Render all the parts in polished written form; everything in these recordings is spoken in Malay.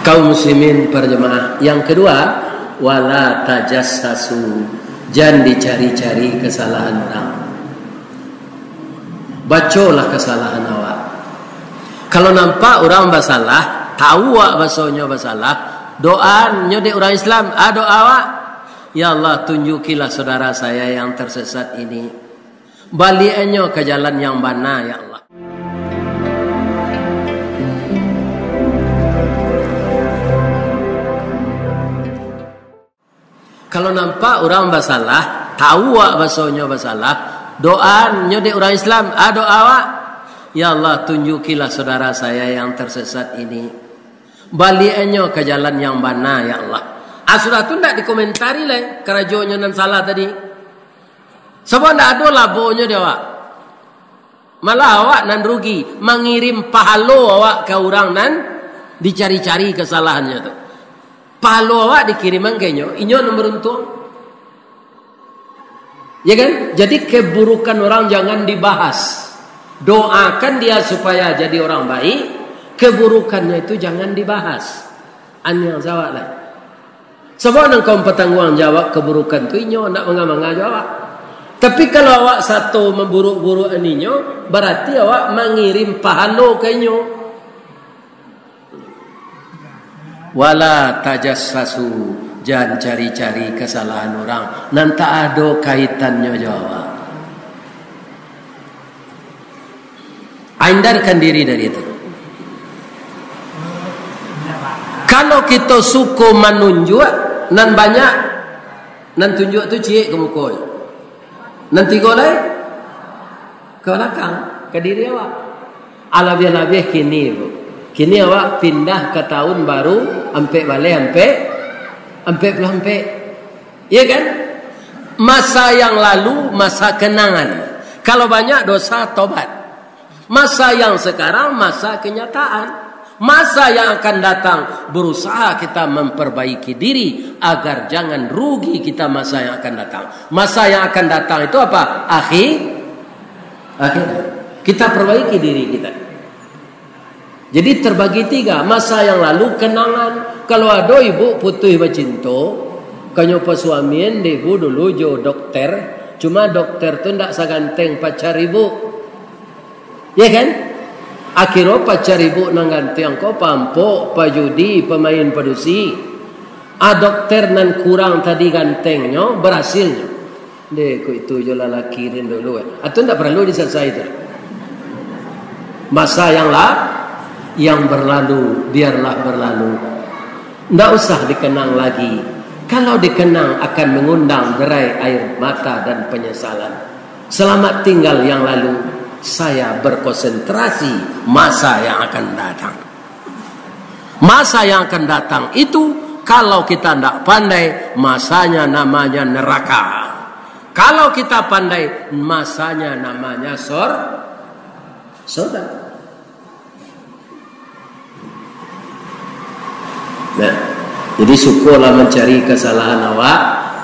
kaum muslimin berjemaah. Yang kedua, wala tajassasu, jangan dicari-cari kesalahan orang. Bacolah kesalahan awak. Kalau nampak orang bersalah, tahu awak basonya bersalah, doa nyode orang Islam, doa awak, ya Allah tunjukilah saudara saya yang tersesat ini, baliknya ke jalan yang benar ya Allah. Kalau nampak orang bersalah, tahu awak basonya bersalah, doa nyode orang Islam, doa awak, ya Allah tunjukilah saudara saya yang tersesat ini, baliknya ke jalan yang benar ya Allah. Sudah tu tidak dikomentari lah kerajonya nan salah tadi. Sebab tidak ada labonya dia awak. Malah awak nan rugi, mengirim pahalo awak ke orang nan dicari-cari kesalahannya tu. Pahalo awak dikirim angkenyo, inyo nan beruntung. Ya kan? Jadi keburukan orang jangan dibahas. Doakan dia supaya jadi orang baik, keburukannya itu jangan dibahas. Yang jawab lah. Sebab engkau bertanggung jawab keburukan itu, inyo nak mengamang jawab. Tapi kalau awak satu memburuk-buruk aninyo, berarti awak mengirim pahalo ke inyo. Wala tajassasu, jangan cari-cari kesalahan orang, nanti ada kaitannya jawab. Hindarkan diri dari itu. Kalau kita suka menunjuk, nan banyak, nan tunjuk tu cik ke muka, nanti golai ke belakang, ke diri awak. Alabih-alabih kini awak pindah ke tahun baru, ampe balik ampe, ya kan? Masa yang lalu masa kenangan. Kalau banyak dosa tobat. Masa yang sekarang masa kenyataan. Masa yang akan datang berusaha kita memperbaiki diri agar jangan rugi kita masa yang akan datang. Masa yang akan datang itu apa? Akhir. Kita perbaiki diri kita. Jadi terbagi tiga. Masa yang lalu kenangan. Kalau ada ibu putih bercinta, kanyo pasuamien ibu dulu jo dokter. Cuma dokter tu ndak saganteng pacar ibu. Ya kan? Akhirnya pacar ibu nang ganti angko pampok, pajudi, pemain padusi. Dokter nan kurang tadi gantengnya berhasilnya. Dek itu jo lalaki rin dulu. Atau ndak perlu diselesai itu. Masa yang berlalu biarlah berlalu. Ndak usah dikenang lagi. Kalau dikenang akan mengundang derai air mata dan penyesalan. Selamat tinggal yang lalu. Saya berkonsentrasi masa yang akan datang. Masa yang akan datang itu kalau kita tidak pandai, masanya namanya neraka. Kalau kita pandai, masanya namanya surga. Nah, jadi syukurlah mencari kesalahan awak,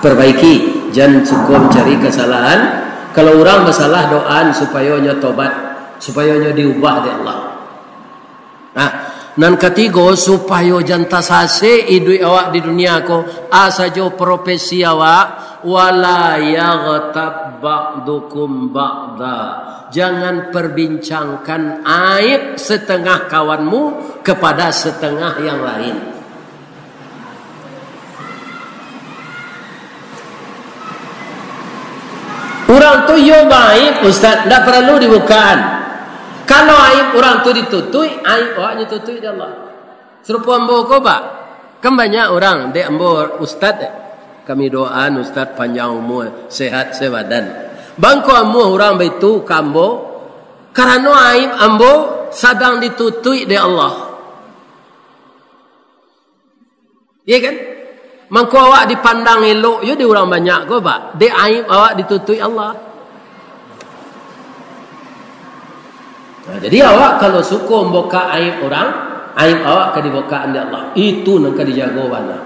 perbaiki. Jangan syukur mencari kesalahan. Kalau orang bersalah, doaan supaya nya tobat, supaya nya diubah oleh Allah. Nah, nan ketiga supaya jangan tasase hidup awak di dunia ko, saja profesi awak, wala yaghtab ba'dukum ba'da. Jangan perbincangkan aib setengah kawanmu kepada setengah yang lain. Orang tu yo baik, Ustaz, tidak perlu dibukaan. Kalau aib orang tu ditutui, aib awaknya tutui di Allah. Serupa ambo ko pak, kan banyak orang dek ambo Ustaz. Kami doaan Ustaz panjang umur, sehat sebadan. Bangko ambo orang begitu kambo, karena aib ambo sedang ditutui di Allah. Iya kan? Mangko awak dipandang elok je di orang banyak ko pak. Dia aib awak ditutui Allah. Nah, jadi awak kalau suka membuka aib orang, aib awak ke dibukaan di Allah. Itu nak dijaga mana.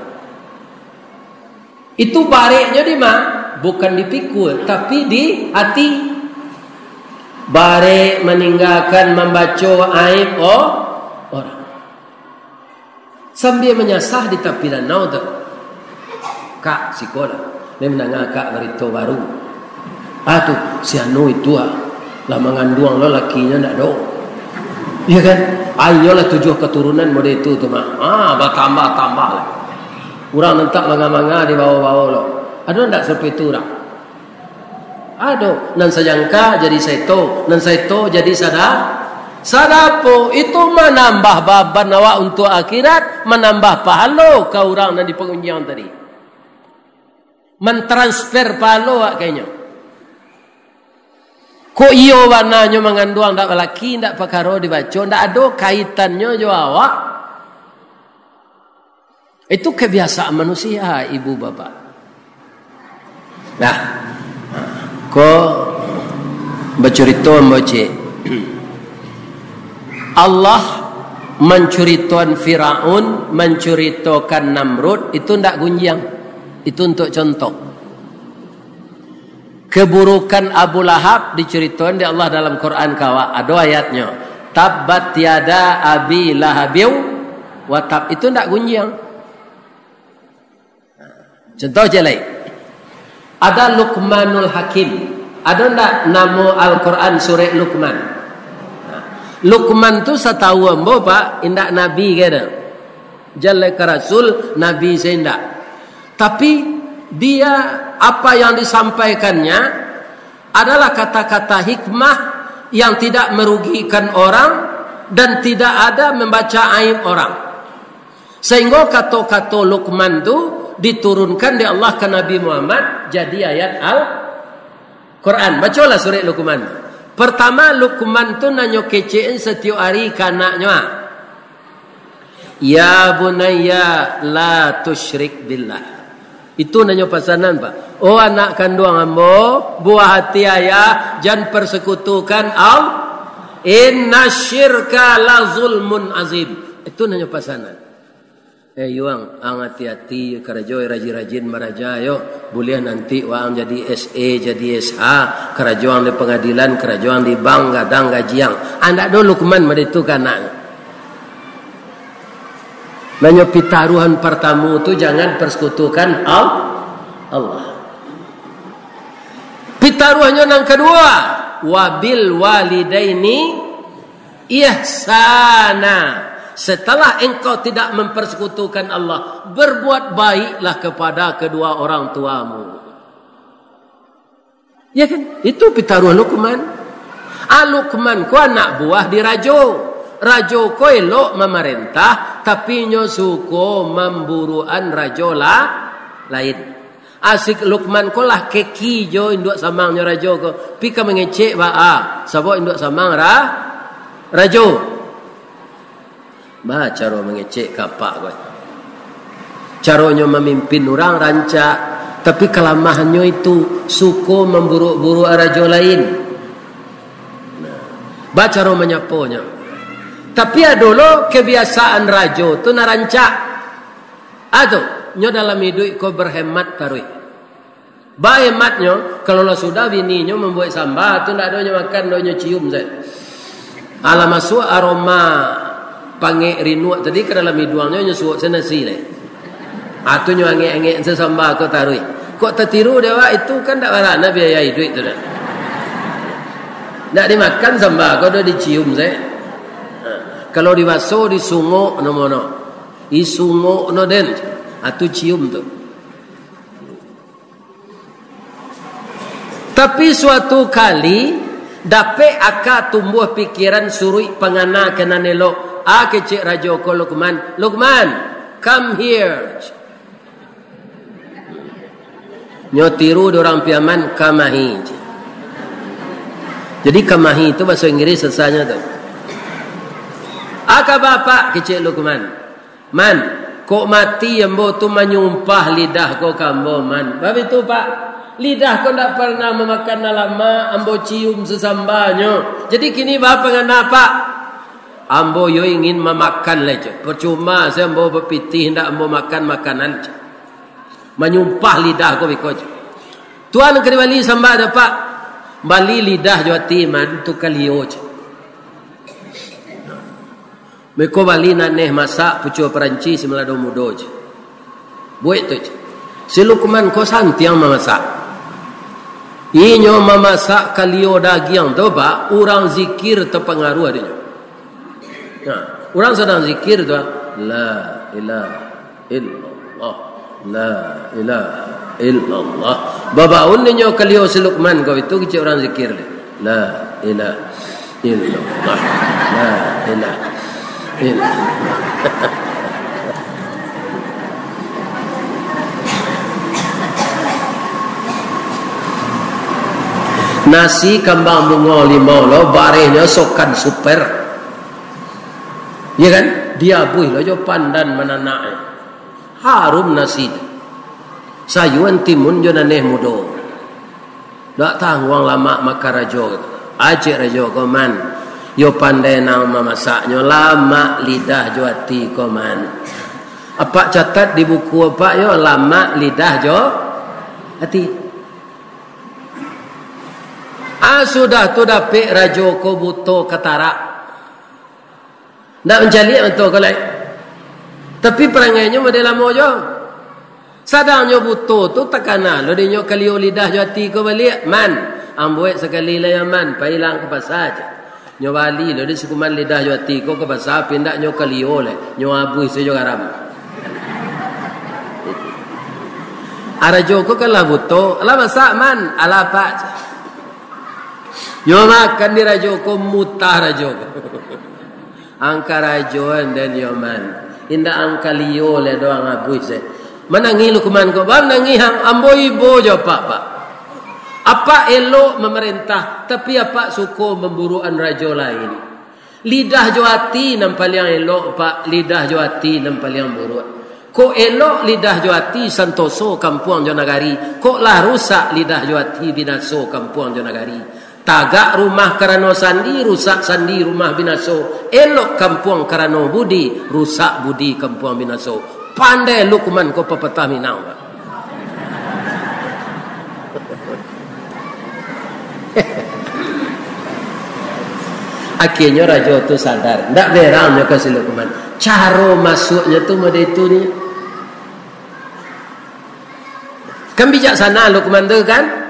Itu bareknya di mana? Bukan dipikul, tapi di hati. Barek meninggalkan membaca aib orang. Sambil menyasah di tepi danau tu. Kak sikola. Dia mendengar kak berita baru. Tu si anu itu lah mengandung lo lakinya ndak do. Iya kan? Ayolah 7 keturunan mode itu tu mah. Bertambah lah. Urang nentak manga-manga di bawah-bawah lo. Ada ndak seperti itu orang? Ada. Nan sajangka jadi seto, nan seto jadi sadapo. Itu menambah beban awak untuk akhirat, menambah pahala ke orang yang di pengunjung tadi. Mentransfer pahala awak kayaknya. Kok iyo warnanya mengandung ndak laki ndak perkara dibaca, ndak ada kaitannya jo awak. Itu kebiasaan manusia, ibu bapak. Nah, kok bercerita membaca Allah menceritakan Firaun, menceritakan Namrud, itu ndak gunjang. Itu untuk contoh. Keburukan Abu Lahab diceritakan di Allah dalam Quran kawa. Ada ayatnya. Tabbat tiada abi lahabiu wa tab. Itu ndak gunjang. Contoh je lain. Ada Luqmanul Hakim. Ada ndak nama Al-Quran surah Luqman? Luqman tu setahu ambo pak, indak nabi kena. Jalla ka rasul, nabi saya indak. Tapi dia apa yang disampaikannya adalah kata-kata hikmah yang tidak merugikan orang dan tidak ada membaca aib orang. Sehingga kata-kata Luqman tu diturunkan di Allah ke Nabi Muhammad jadi ayat Al-Quran. Bacalah surah Luqman. Pertama Luqman tu nanyo kecein setiap hari kanaknya. Ya bunayya la tusyrik billah. Itu nanyo pesanan pak. Oh anak kandung ambo, buah hati ayah, jangan persekutukan Allah. Inna syirka la zulmun azim. Itu nanyo pesanan. Yuang, ang hati-hati kerajo rajin-rajin meraja yo. Boleh nanti wang jadi SE, jadi SH, kerajoan di pengadilan, kerajoan di bank, gadang gajiang. Anda dulu Luqman itu kanak. Nanya pitaruhan pertama itu jangan persekutukan Allah. Pitaruhannya yang kedua, wabil walidaini ihsana. Setelah engkau tidak mempersekutukan Allah, berbuat baiklah kepada kedua orang tuamu. Ya kan? Itu pitaruhan Luqman. Luqman ku anak buah di rajo. Rajo ko elok memerintah, tapi nyo suko memburuan rajo lain. Asik Luqman ko lah keki jo induk samang nyo rajo ko. Pika mengecek ba sabo induk samang rajo. Cara mengecek kapak kau. Caranya memimpin orang rancak, tapi kelemahannya itu suko memburu-buru raja lain. Cara menyaponya. Tapi adolo kebiasaan raja tu narancak. Nyo dalam hidup kau berhemat tarui. Hematnya kalau sudah bininya membuat sambal tu ndak adanya makan donya cium saya. Ala masuk aroma pange rinu tadi ke dalam hiduangnya nyusuak senasi le. Atu nyo ange-ange sesamba ko tarui. Kok tertiru dewa itu kan dak warana biaya duit tu dah. Ndak dimakan samba ko dah dicium saya. Kalau dibaso disunguk no. Isunguk no den. Atu cium tu. Tapi suatu kali dapat akak tumbuh pikiran surui pengana kena nelok. Kecik raja ko Luqman. Luqman, come here. Nyo tiru dorang piaman kamahi. Jadi kamahi itu bahasa Inggris sesanya tu. Aka bapak kecik Luqman. Man, kok mati embo tu menyumpah lidah ko kambo man. Bab itu pak, lidah ko ndak pernah memakan lama ambo cium sesambanyo. Jadi kini bapak ngana pak? Ambo yo ingin memakan leje. Percuma saya ambo berpitih hendak ambo makan makanan. Menyumpah lidah ko biko. Tuan kena bali samba ada pak. Bali lidah jo timan tu kalio. Mereka bali naneh masak pucuk Perancis melado mudo je. Buat tu je. Si Luqman ko santiang memasak. Inyo memasak kalio daging tu ba orang zikir terpengaruh adanya. Nah, orang sedang zikir tu la ilaha illallah la ilaha illallah. Babaun ninyo kalio si Luqman ko itu kecik orang zikir le. La ilaha illallah la ilaha illallah. Nasi kambang bunga limau lo barehnya sokan super. Ya kan? Dia buih lo jo pandan mananai. Harum nasi. Sayuan timun jo naneh mudo. Dak tang wang lama makarajo. Ajek rajo koman. Yo pandai nang mamasaknya lama lidah jo ati koman. Apa catat di buku apa yo lama lidah jo ati. Sudah tu dapik rajo ko buto katara. Nak mencari untuk kalau. Tapi perangainya model lama jo. Sadarnya buto tu takana lo dinyo kalio lidah jo ati ko balik man. Ambuet sekali lah man pailang ke pasar aja. Nyo bali lo di sekuman lidah jo ati ko ke pasar pindah nyo kalio le. Nyo abui sejo garam. Arajo ko kalah buto, ala masak man, ala apa aja. Yo makan di rajo ko mutah rajo ko. Angka rajoan dan yo man. Inda angka liyo le doang abui se. Menangi Luqman ko bang nangi hang amboi bo jo pak. Apa elok memerintah tapi apa suko memburuan rajo lain. Lidah jo ati nam paling elok pak lidah jo ati nam paling buruk. Ko elok lidah jo ati santoso kampung jo nagari. Ko lah rusak lidah jo ati binaso kampung jo nagari. Tagak rumah karano sandi, rusak sandi rumah binaso. Elok kampung karano budi, rusak budi kampung binaso. Pandai Luqman ko pepatah Minang. Akhirnya raja tu sadar. Tak beramnya ke si Luqman. Cara masuknya tu mode itu ni. Kan bijaksana Luqman tu kan?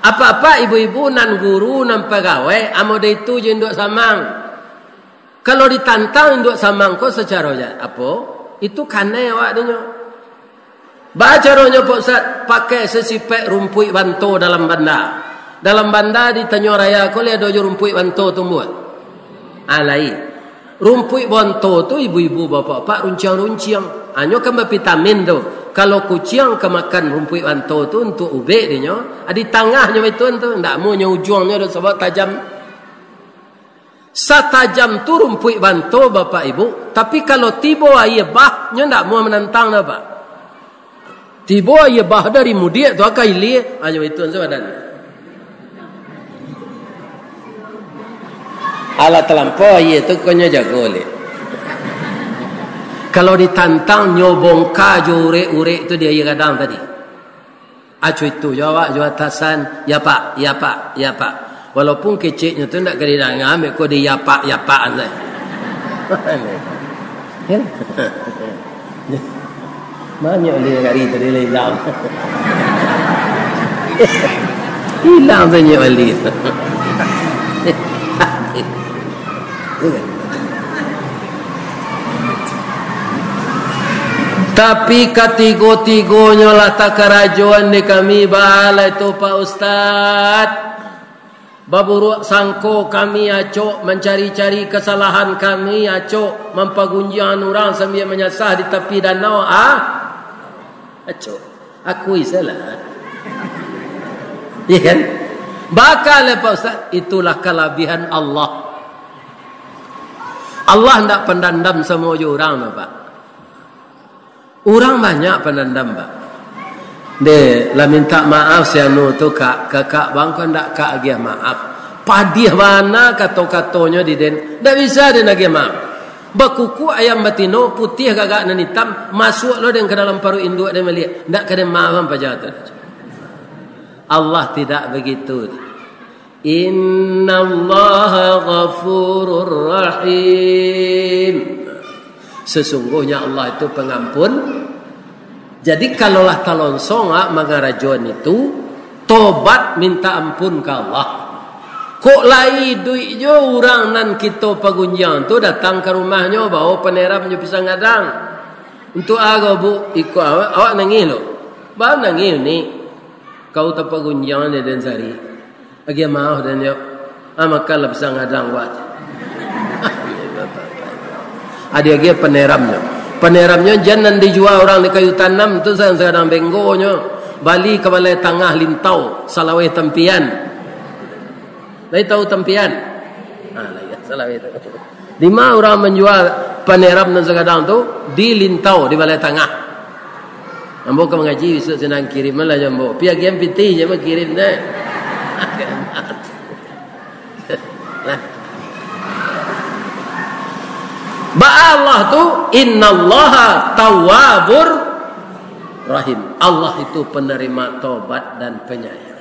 Apa-apa ibu-ibu nan guru nan pegawai amode itu je nduk samang. Kalau ditantang nduk samang ko secara apa? Itu kanai awak dinyo. Bacaranya Pak Ustaz pakai sesipek rumput banto dalam banda. Dalam banda di Tanjung Raya ko le dojo rumput banto tumbuh. Alai. Rumput banto tu ibu-ibu bapak-bapak runciang-runciang. Anyo kan vitamin tu. Kalau kucing kemakan rumput banto tu untuk ubek dia di tengahnya itu tu ndak mau ujungnya sebab tajam. Satajam tu rumput banto bapak ibu, tapi kalau tiba air bah nya ndak mau menentang apa. Tiba air bah dari mudik tu akan ilir hanya itu sebadan. Ala terlampau air tu konya jago le. Kalau ditantang nyobong kaju urek-urek itu dia kadang tadi. Acu itu jawab atasan, ya pak, ya pak, ya pak. Walaupun keciknya tu tak kena ngambil kau dia ya pak, ya pak anda. Banyak dia kari tadi hilang. Hilang banyak balik. Tapi ketigo-tigonya lah tak kerajuan di kami balai tu Pak Ustaz. Baburuk sangko kami acok mencari-cari kesalahan kami acok mempagunjian orang sambil menyasah di tepi danau acok akui salah. Ya kan? Bakal Pak Ustaz itulah kelebihan Allah. Allah tidak pendendam semua orang Pak. Orang banyak pendendam Pak. Dia lah minta maaf saya tu kakak bang kau ndak kak dia maaf. Padih mana kata-katanya di den. Ndak bisa dia nak maaf. Bakuku ayam batino putih gagak nan hitam masuk lo dengan ke dalam paru induk dia melihat. Ndak kena maaf apa jatuh. Allah tidak begitu. Innallaha ghafurur rahim. Sesungguhnya Allah itu pengampun. Jadi kalaulah talon songa mangarajon itu tobat minta ampun ke Allah. Kok lai duit jo orang nan kita pagunjang tu datang ke rumahnya bawa peneramnya pisang gadang. Untuk aga bu ikut awak nangis lo. Bawa nangis ni. Kau tak pagunjang ni dan sari. Agi maaf dan yo. Makan lah pisang gadang buat. Ada lagi peneramnya. Peneramnya jangan dijual orang di kayu tanam tu sedang benggonya. Bali ke balai tengah lintau salawai tempian. Lai tahu tempian? Salawai tu. Di mana orang menjual peneram dan segadang tu di lintau di balai tengah. Ambo ke mengaji besok senang kirim lah jambo. Pihak yang piti je mah kirim deh. Ba Allah tu innallaha tawwabur rahim. Allah itu penerima taubat dan penyayang.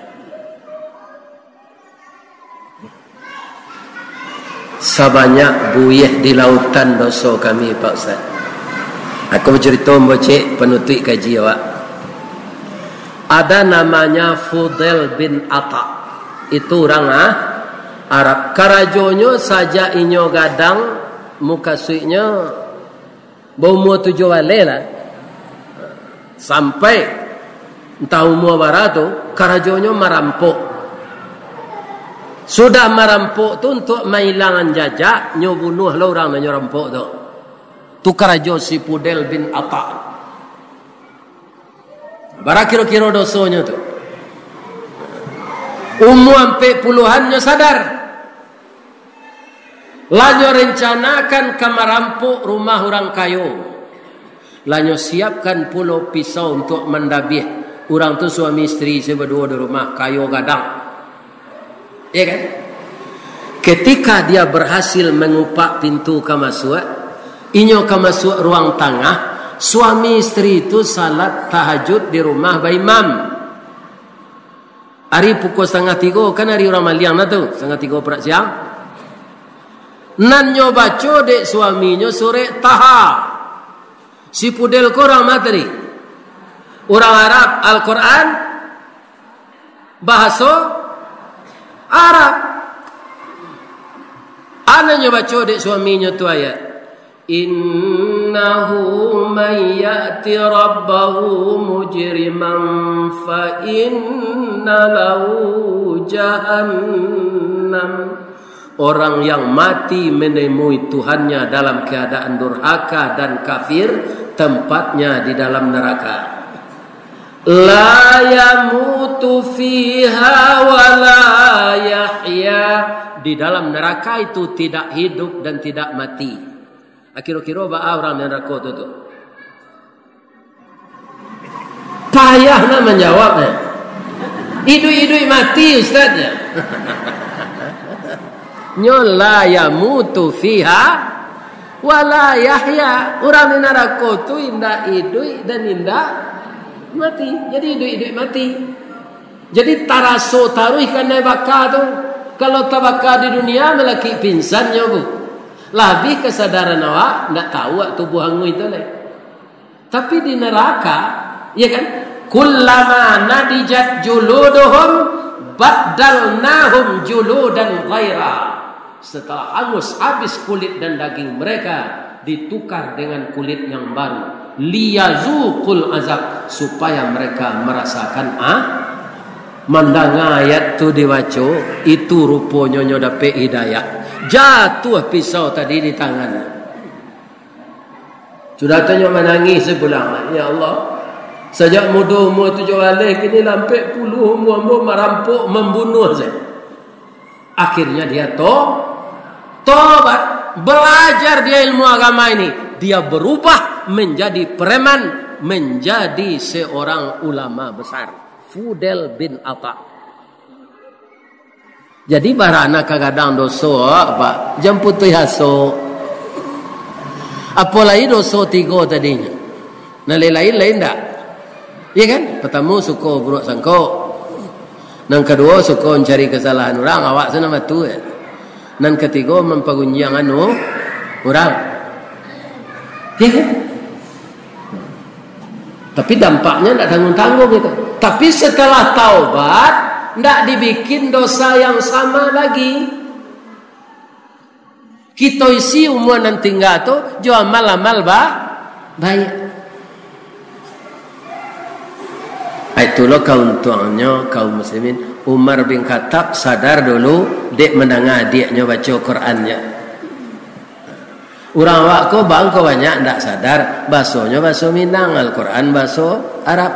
Sebanyak buyih di lautan dosa kami Pak Ustaz. Aku bercerita mbocek penutup kaji awak. Ada namanya Fudail bin Atta. Itu orang Arab. Karajonyo saja inyo gadang muka suiknya berumur 7 wale lah. Sampai entah umur barat tu karajonyo merampok. Sudah merampok tu untuk mailangan jajak nyo bunuh lah orang nyo rampok tu. Tu karajo si Fudail bin Atta. Bara kira-kira dosanya tu. Umur sampai puluhannya sadar. Lanyo rencanakan kamar rampok rumah orang kayu. Lanyo siapkan pulau pisau untuk mendabih. Orang tu suami isteri berdua di rumah kayu gadang. Ya kan? Ketika dia berhasil mengupak pintu kamasuk, inyo kamasuk ruang tengah, suami isteri itu salat tahajud di rumah Pak Imam. Hari pukul 2:30 kan hari orang Maliang lah tu, 2:30 perak siang. Nan nyo baca dek suaminya sore taha. Si Fudail ko orang materi. Orang Arab Al-Quran bahasa Arab. Anaknya baca dek suaminya tu ayat. Innahu man ya'ti rabbahu mujriman fa inna lahu jahannam. Orang yang mati menemui Tuhannya dalam keadaan durhaka dan kafir, tempatnya di dalam neraka. La yamutu fiha wa la yahya. Di dalam neraka itu tidak hidup dan tidak mati. Kira-kira apa orang neraka itu? Payah nak menjawabnya. Hidup-hidup mati ustaznya. Nyola yamutu fiha wa la yahya. Orang neraka itu indah hidup dan indah mati. Jadi hidup-hidup mati. Jadi taraso taruh ikan bakar tu. Kalau tabakar di dunia melaki pingsan nyobu. Lebih kesadaran awak ndak tahu tubuh hangu itu leh. Tapi di neraka, ya kan? Kullama nadijat juluduhum baddalnahum juludan ghaira. Setelah hangus habis kulit dan daging mereka, ditukar dengan kulit yang baru. Liyazuqul azab, supaya mereka merasakan mandang ayat tu dibaca, itu rupanya nyo dapat hidayah. Jatuh pisau tadi di tangannya. Sudah tanya menangis sebulan. Ya Allah, sejak muda umur 7 alih kini lampai 10 umur merampok membunuh saya. Akhirnya dia tobat, belajar dia ilmu agama ini. Dia berubah menjadi preman, menjadi seorang ulama besar. Fudail bin Atta. Jadi barana kadang dosa apa? Jemput haso. Apalagi dosa 3 tadinya. Nah lain tak? Ya kan? Pertama suka buruk sangka. Yang kedua suka mencari kesalahan orang. Awak sana matu ya. Yang ketiga mempergunjang orang. Ya kan? Tapi dampaknya tidak tanggung-tanggung itu. Tapi setelah taubat, tidak dibikin dosa yang sama lagi. Kita isi umur nanti enggak tu, jual amal-amal baik. Itulah keuntungannya kaum muslimin. Umar bin Khattab sadar dulu, dek mendengar adiknya baca Qurannya. Orang waktu bangko banyak tidak sadar, bahasanya bahasa Minang, Al-Quran bahasa Arab.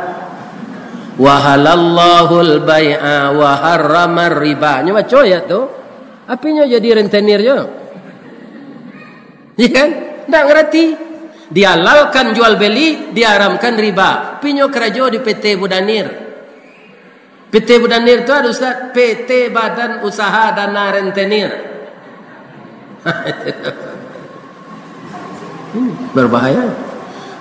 Wahalallahul bai'a wa harramar riba. Nya baca ya tu. Apinya jadi rentenirnya. Ya kan? Tak ngerti. Dihalalkan jual beli, diharamkan riba. Pinyo kerja di PT Budanir. PT Budanir itu ada Ustaz, PT Badan Usaha Dana Rentenir. Berbahaya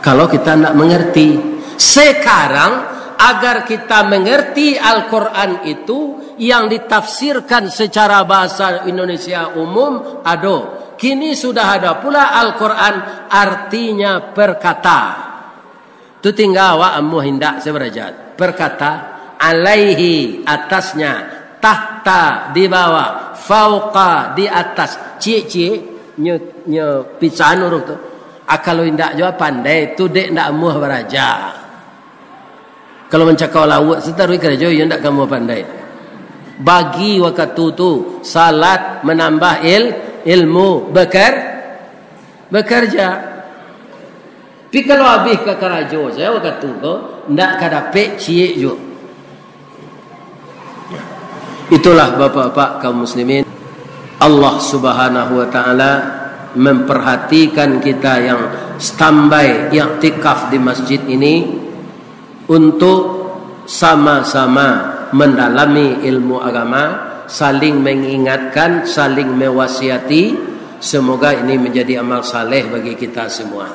kalau kita tidak mengerti. Sekarang agar kita mengerti Al-Quran itu yang ditafsirkan secara bahasa Indonesia umum ada. Kini sudah ada pula Al-Quran artinya perkata. Itu tinggal awak amu hendak seberajat. Perkata, alaihi atasnya, tahta di bawah, fauqa di atas. Cie-cie nyo pisan urut tu. Kalau hendak jawab pandai tu dek ndak amu beraja. Kalau mencakap lawak setarui kerja yang ndak kamu pandai. Bagi waktu tu salat menambah ilmu bekerja. Tapi kalau habis ke kerajo saya waktu tu ndak kadapek cie jo. Itulah bapak-bapak kaum muslimin, Allah Subhanahu wa taala memperhatikan kita yang standby i'tikaf di masjid ini untuk sama-sama mendalami ilmu agama, saling mengingatkan, saling mewasiati. Semoga ini menjadi amal saleh bagi kita semua.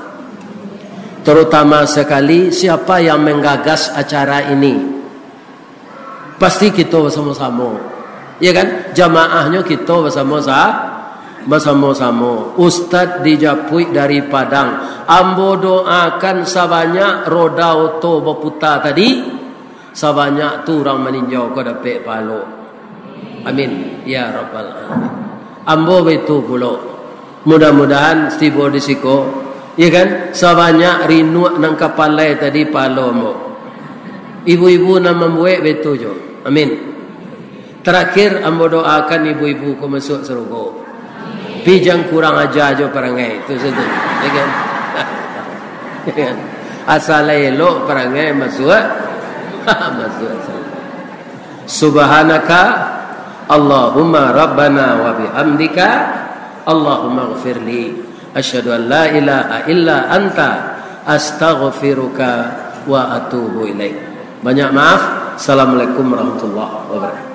Terutama sekali siapa yang menggagas acara ini, pasti kita bersama-sama, ya kan? Jamaahnya kita bersama-sama. Ustaz di Japui dari Padang, ambo doakan sabanyak roda auto berputar tadi, sabanyak tu orang meninjau ke dapet palo. Amin ya rabbal alamin. Ambo betul pula. Mudah-mudahan tiba di siko, ya kan? Sabanyak rinu nang kapalai tadi palo ambo. Ibu-ibu nak membuat betul jo. Amin. Terakhir ambo doakan ibu-ibu ku masuk surga. Pijang kurang ajar jo perangai itu saja. Ya kan? Asal elok perangai masuk. Subhanaka Allahumma rabbana wa bihamdika Allahumma ghafirli asyhadu an la ilaha illa anta astaghfiruka wa atubu ilaik. Banyak maaf. Assalamualaikum warahmatullahi wabarakatuh.